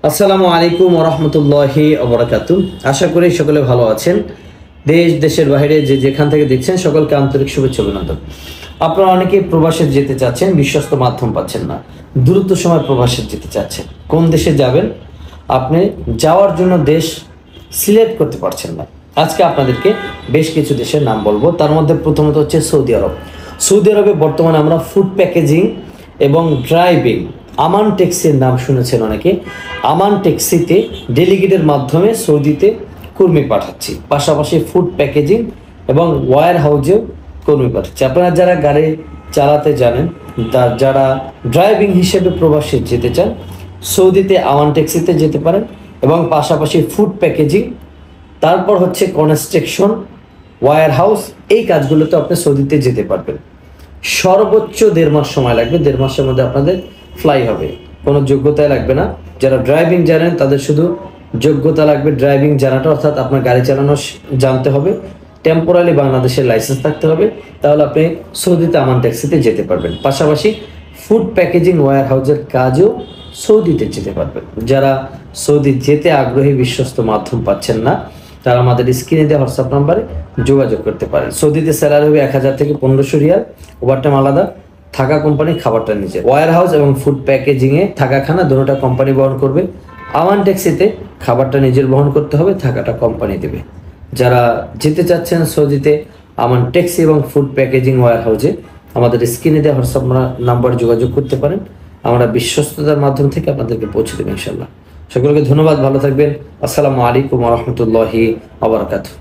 আসসালামু আলাইকুম ওয়া রাহমাতুল্লাহি ওয়া বারাকাতুহু। আশা করি সকলে ভালো আছেন। দেশ দেশের বাইরে যে যেখান থেকে দেখছেন সকলকে আন্তরিক শুভেচ্ছা অভিনন্দন। আপনারা অনেকেই প্রবাসে যেতে চাচ্ছেন, বিশ্বস্ত মাধ্যম পাচ্ছেন না, দ্রুত সময় প্রবাসে যেতে চাচ্ছেন। কোন দেশে যাবেন আপনি যাওয়ার জন্য দেশ সিলেক্ট করতে পারছেন না। আজকে আপনাদেরকে বেশ কিছু দেশের নাম বলবো। তার মধ্যে প্রথমত হচ্ছে সৌদি আরব। সৌদি আরবে বর্তমানে আমরা ফুড প্যাকেজিং এবং ড্রাইভিং আমান ট্যাক্সির নাম শুনেছেন অনেকে। আমান ট্যাক্সিতে ডেলিগেটের মাধ্যমে সৌদিতে কর্মী পাঠাচ্ছি, পাশাপাশি ফুড প্যাকেজিং এবং ওয়্যার হাউসেও কর্মী পাঠাচ্ছি। আপনারা যারা গাড়ি চালাতে জানেন, যারা ড্রাইভিং হিসেবে প্রবাসে যেতে চান, সৌদিতে আমান ট্যাক্সিতে যেতে পারেন এবং পাশাপাশি ফুড প্যাকেজিং, তারপর হচ্ছে কনস্ট্রাকশন, ওয়্যার হাউস, এই কাজগুলোতে আপনি সৌদিতে যেতে পারবেন। সর্বোচ্চ 1.5 মাস সময় লাগবে। 1.5 মাসের মধ্যে আপনাদের ফ্লাই হবে, কোনো যোগ্যতায় লাগবে না। যারা ড্রাইভিং জানেন তাদের শুধু যোগ্যতা লাগবে ড্রাইভিং জানাটা, অর্থাৎ আপনার গাড়ি চালানো জানতে হবে, টেম্পোরারি বাংলাদেশের লাইসেন্স থাকতে হবে, তাহলে আপনি সৌদিতে আমান ট্যাক্সিতে যেতে পারবেন। পাশাপাশি ফুড প্যাকেজিং ওয়্যার হাউসের কাজেও সৌদিতে যেতে পারবেন। যারা সৌদি যেতে আগ্রহী, বিশ্বস্ত মাধ্যম পাচ্ছেন না, তারা আমাদের স্ক্রিনে দেওয়া হোয়াটসঅ্যাপ নাম্বারে যোগাযোগ করতে পারেন। সৌদিতে স্যালারি হবে 1000 থেকে 1500 রিয়াল, ওভারটাইম আলাদা, থাকা কোম্পানি, খাবারটা নিজে। ওয়্যার হাউস এবং ফুড প্যাকেজিংয়ে থাকা খানা দুটোটা কোম্পানি বহন করবে। আমান ট্যাক্সিতে খাবারটা নিজের বহন করতে হবে, থাকাটা কোম্পানি দেবে। যারা যেতে চাচ্ছেন সৌদিতে আমান ট্যাক্সি এবং ফুড প্যাকেজিং ওয়্যার হাউসে, আমাদের স্ক্রিনে দেওয়া হোয়াটসঅ্যাপ নাম্বারে যোগাযোগ করতে পারেন। আমরা বিশ্বস্ততার মাধ্যম থেকে আপনাদেরকে পৌঁছে দেবো ইনশাল্লাহ। সকলকে ধন্যবাদ, ভালো থাকবেন। আসসালামু আলাইকুম ওয়া রাহমাতুল্লাহি ওয়া বারাকাতুহু।